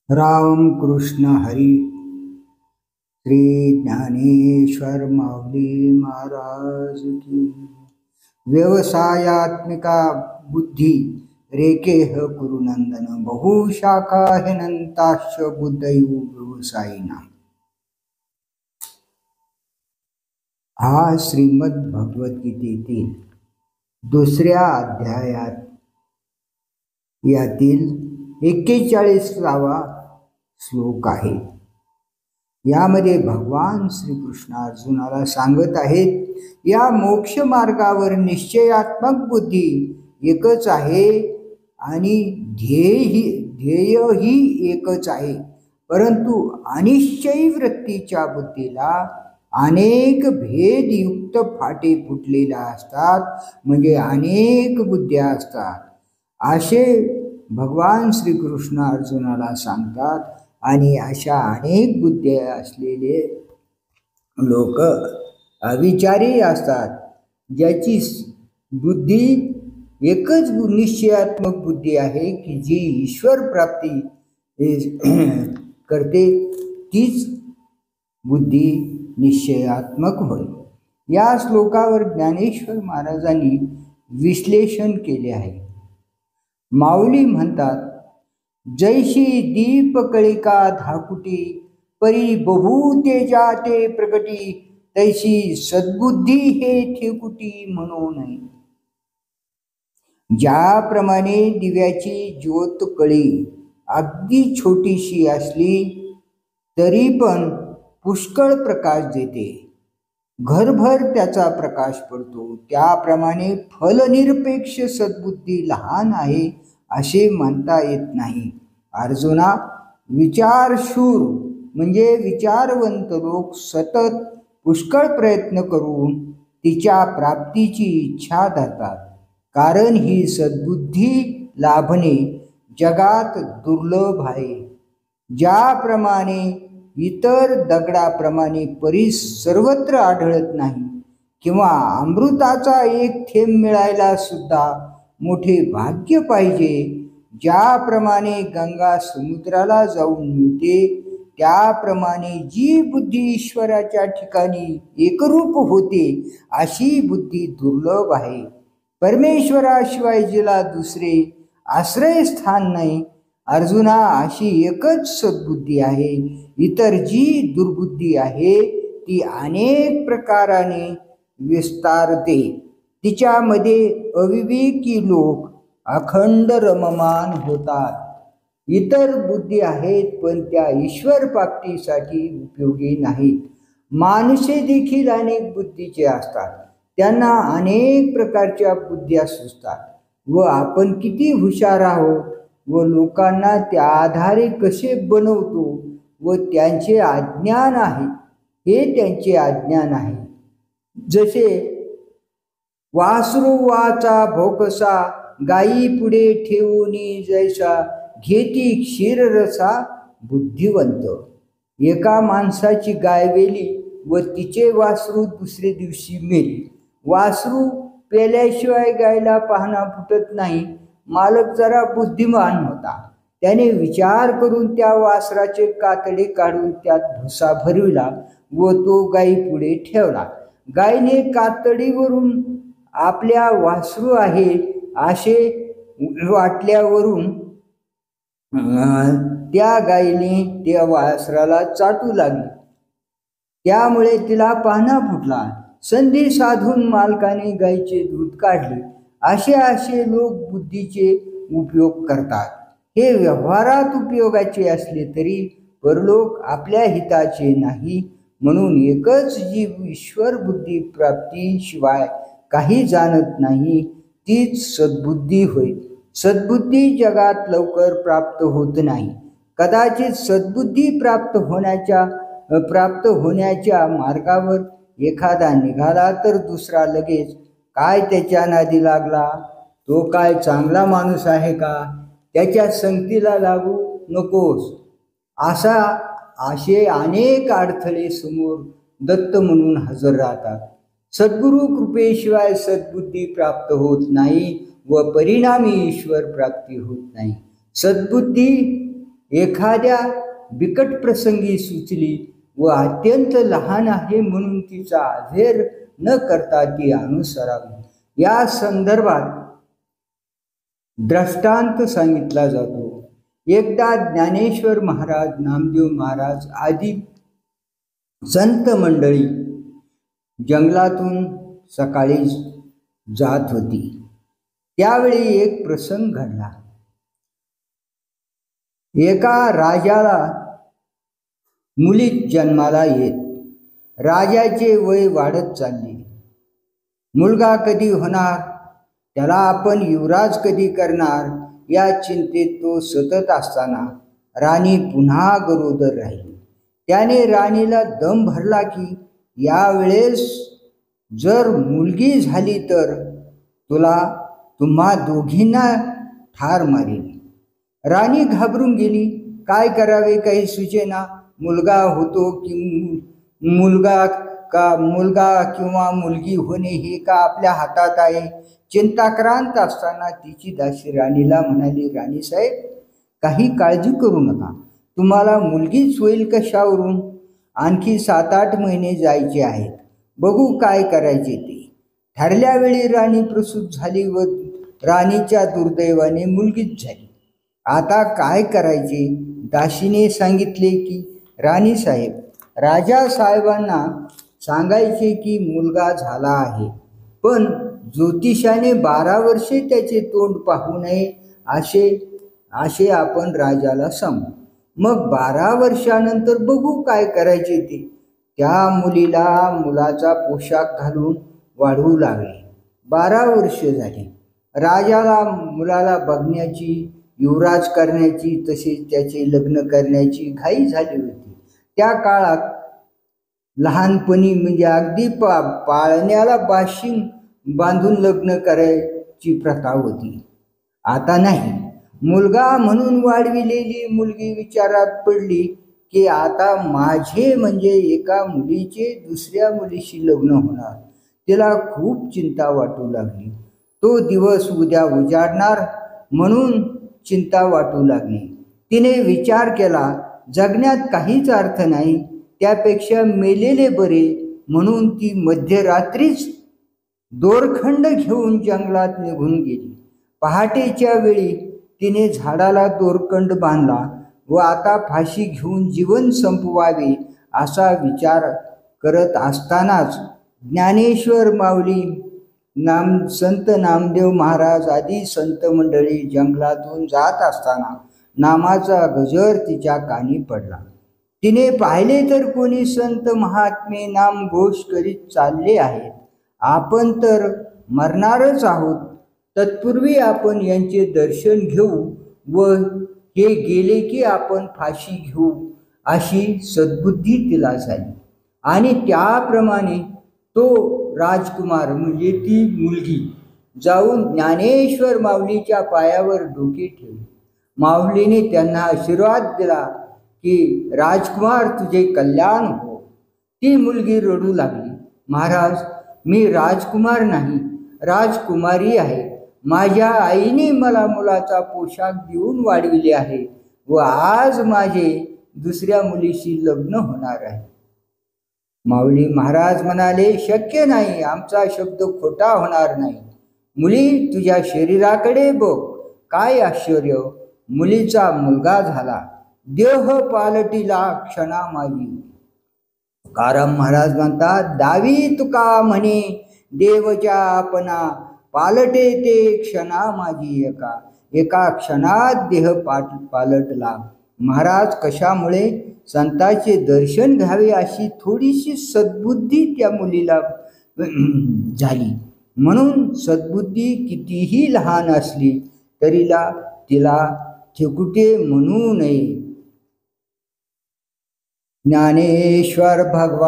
राम कृष्ण हरी. श्री ज्ञानेश्वर माऊली महाराज की. व्यवसायात्मिका बुद्धी रेकेह कुरुनंदन बहुशाखा हेनंताश्च बुद्धयु व्यवसायिना. हा श्रीमद भगवद्गीतेतील दुसऱ्या अध्यायात यातील 41वा श्लोक आहे. यामध्ये भगवान श्रीकृष्ण अर्जुनाला सांगत आहेत, या मोक्ष मार्गावर निश्चयात्मक बुद्धी एकच आहे आणि ध्येयही एकच आहे. परंतु अनिश्चयी वृत्तीच्या बुद्धीला अनेक भेदयुक्त फाटे फुटलेल्या असतात, म्हणजे अनेक बुद्ध्या असतात असे भगवान श्रीकृष्ण अर्जुनाला सांगतात. आणि अशा अनेक बुद्धी असलेले लोक अविचारी असतात, ज्याची बुद्धी एकच निश्चयात्मक बुद्धी आहे की जी ईश्वर प्राप्ती करते, तीच बुद्धी निश्चयात्मक होय. या श्लोकावर ज्ञानेश्वर महाराजांनी विश्लेषण केले आहे. माऊली म्हणतात, जैशी दीपकळिका धाकुटी परी बहु तेजा ते प्रगटी, तैशी सद्बुद्धी हे ठेकुटी म्हणू नये. ज्याप्रमाणे दिव्याची ज्योत कळी अगदी छोटीशी असली तरी पण पुष्कळ प्रकाश देते, घरभर त्याचा प्रकाश पडतो, त्याप्रमाणे फलनिरपेक्ष सद्बुद्धी लहान आहे असे म्हणता येत नाही. अर्जुना, विचारशूर म्हणजे विचारवंत लोक सतत पुष्कळ प्रयत्न करून तिच्या प्राप्तीची इच्छा धरतात, कारण ही सद्बुद्धी लाभणे जगात दुर्लभ आहे. ज्याप्रमाणे इतर दगडाप्रमाणे परीस सर्वत्र आढळत नाही, किंवा अमृताचा एक थेंब मिळायला सुद्धा मोठे भाग्य पाहिजे, ज्याप्रमाणे गंगा समुद्राला जाऊन मिळते, त्याप्रमाणे जी बुद्धी ईश्वराच्या ठिकाणी एकरूप होते अशी बुद्धी दुर्लभ आहे. परमेश्वराशिवाय जिला दुसरे आश्रयस्थान नाही. अर्जुना, अशी एकच सद्बुद्धी आहे. इतर जी दुर्बुद्धी आहे ती अनेक प्रकाराने विस्तारते. तिच्यामध्ये अविवेकी लोक अखंड रममान होतात. इतर बुद्धी आहेत, पण त्या ईश्वर प्राप्तीसाठी उपयोगी नाहीत. माणसे देखील अनेक बुद्धीचे असतात, त्यांना अनेक प्रकारच्या बुद्ध्या सुचतात व आपण किती हुशार आहोत व लोकांना त्या आधारे कसे बनवतो व त्यांचे अज्ञान आहे, हे त्यांचे अज्ञान आहे. जसे वासरू वाचा भोकसा गायी पुढे ठेवूनी जैसा, घेती क्षीररसा बुद्धिवंत. एका माणसाची गाय वेली व तिचे वासरू दुसरे दिवशी मेली. वासरू पेल्याशिवाय गायला पाहणा फुटत नाही. मालक जरा बुद्धिमान होता, त्याने विचार करून त्या वासराचे कातडे काढून त्यात भुसा भरविला व तो गायी पुढे ठेवला. गायीने कातडीवरून आपल्या वासरू आहे असे वाटल्यावरून त्या गायीने त्या वासराला चाटू लागली, त्यामुळे तिला पाहणा फुटला. संधी साधून मालकाने गायीचे दूध काढले. असे लोक बुद्धीचे उपयोग करतात. हे व्यवहारात उपयोगाचे असले तरी परलोक आपल्या हिताचे नाही. म्हणून एकच जीव ईश्वर बुद्धी प्राप्ती शिवाय काही जाणत नाही, तीच सद्बुद्धी होय. सद्बुद्धी जगात लवकर प्राप्त होत नाही. कदाचित सद्बुद्धी प्राप्त होण्याच्या मार्गावर एखादा निघाला तर दुसरा लगेच काय त्याच्या नादी लागला, तो काय चांगला माणूस आहे का, त्याच्या संगतीला लागू नकोस, असे अनेक अडथळे समोर दत्त म्हणून हजर राहतात. सद्गुरु कृपेशिवाय सद्बुद्धी प्राप्त होत नाही व परिणामी ईश्वर प्राप्ती होत नाही. सद्बुद्धी एखाद्या बिकट प्रसंगी सुचली व अत्यंत लहान आहे म्हणून तिचा अधेर न करता ती अनुसरावी। या संदर्भात दृष्टांत सांगितला जातो। एकदा ज्ञानेश्वर महाराज, नामदेव महाराज आदी संत मंडळी जंगलातून सकाळी जात होती। त्यावेळी एक प्रसंग घडला। एका राजाला मुली जन्माला येत। राजाचे वय वाढत चालले। मुलगा कधी होणार, त्याला आपण युवराज कधी करणार या चिंतेत तो सतत असताना राणी पुन्हा गरोदर राहिली। त्याने राणीला दम भरला की यावेळेस जर मुलगी झाली तर तुम्हा दोघींना ठार मारेल। राणी घाबरून गेली। काय करावे काही सुचेना। मुलगा होतो की मुलगा किंवा मुलगी होणे हे का आपल्या हातात आहे। चिंताक्रांत असताना तिची दासी राणीला म्हणाली, राणीसाहेब, काही काळजी करू नका, तुम्हाला मुलगीच होईल कशावरून। आणखी 7-8 महिने जायचे आहेत, बघू काय करायचे ते। ठरल्या वेळी राणी प्रसूत झाली व राणीच्या दुर्दैवाने मुलगीच झाली। आता काय करायचे। दासीने सांगितले की राणीसाहेब, राजा साहेबांना सांगायचे की मुलगा झाला आहे, पण ज्योतिषाने 12 वर्षे त्याचे तोंड पाहू नये असे आपण राजाला सांगू। मग 12 वर्षानंतर बघू काय करायचे ते। त्या मुलाचा पोशाख घालून वाढवू लागले। 12 वर्ष झाली। राजाला मुलाला बघण्याची, युवराज करण्याची, तसेच त्याचे लग्न करण्याची घाई झाली होती। त्या काळात लहानपणी म्हणजे अगदी पाळण्याला बाशिंग बांधून लग्न करायची प्रथा होती। आता नाही। मुलगा म्हणून वाढविलेली मुलगी विचारात पडली की आता माझे म्हणजे एका मुलीचे दुसऱ्या मुलीशी लग्न होणार। तिला खूप चिंता वाटू लागली। तो दिवस उद्या उजाडणार म्हणून चिंता वाटू लागली। तिने विचार केला, जगण्यात काहीच अर्थ नाही, त्यापेक्षा मेलेले बरे, म्हणून ती मध्यरात्रीच दोरखंड घेऊन जंगलात निघून गेली। पहाटेच्या वेळी तिने झाडाला दोरखंड बांधला व आता फाशी घेऊन जीवन संपवावे असा विचार करत असतानाच ज्ञानेश्वर माऊली, संत नामदेव महाराज आदी संत मंडळी जंगलातून जात असताना नामाचा गजर तिच्या कानी पडला। तिने पाहिले तर कोणी संत महात्मे नाम घोष करीत चालले आहेत। आपण तर मरणारच आहोत, तत्पूर्वी आपण यांचे दर्शन घेऊ व हे गेले की आपण फाशी घेऊ अशी सद्बुद्धी तिला झाली। आणि त्याप्रमाणे तो राजकुमार म्हणजे ती मुलगी जाऊन ज्ञानेश्वर माऊलीच्या पायावर डोके ठेवले। माऊलीने त्यांना आशीर्वाद दिला की राजकुमार तुझे कल्याण हो। ती मुलगी रडू लागली, महाराज, मी राजकुमार नाही, राजकुमारी आहे। माझ्या आईने मला मुलाचा पोशाख देऊन वाढविले आहे व आज माझे दुसऱ्या मुलीशी लग्न होणार आहे। माऊली महाराज म्हणाले, शक्य नाही, आमचा शब्द खोटा होणार नाही। मुली, तुझ्या शरीराकडे बघ, काय आश्चर्य, मुलीचा मुलगा झाला, देह पालटिला क्षणा माझी। तुकाराम महाराज म्हणतात, दावी तुका म्हणे देवच्या आपणा, पालटे ते क्षणा माझी एका क्षणात देह पालटला। महाराज कशामुळे संतांचे दर्शन घ्यावे अशी थोडीशी सद्बुद्धी त्या मुलीला झाली। म्हणून सद्बुद्धी कितीही लहान असली तरी तिला ठेकुटे म्हणू नये। ज्ञानेश्वर भगवान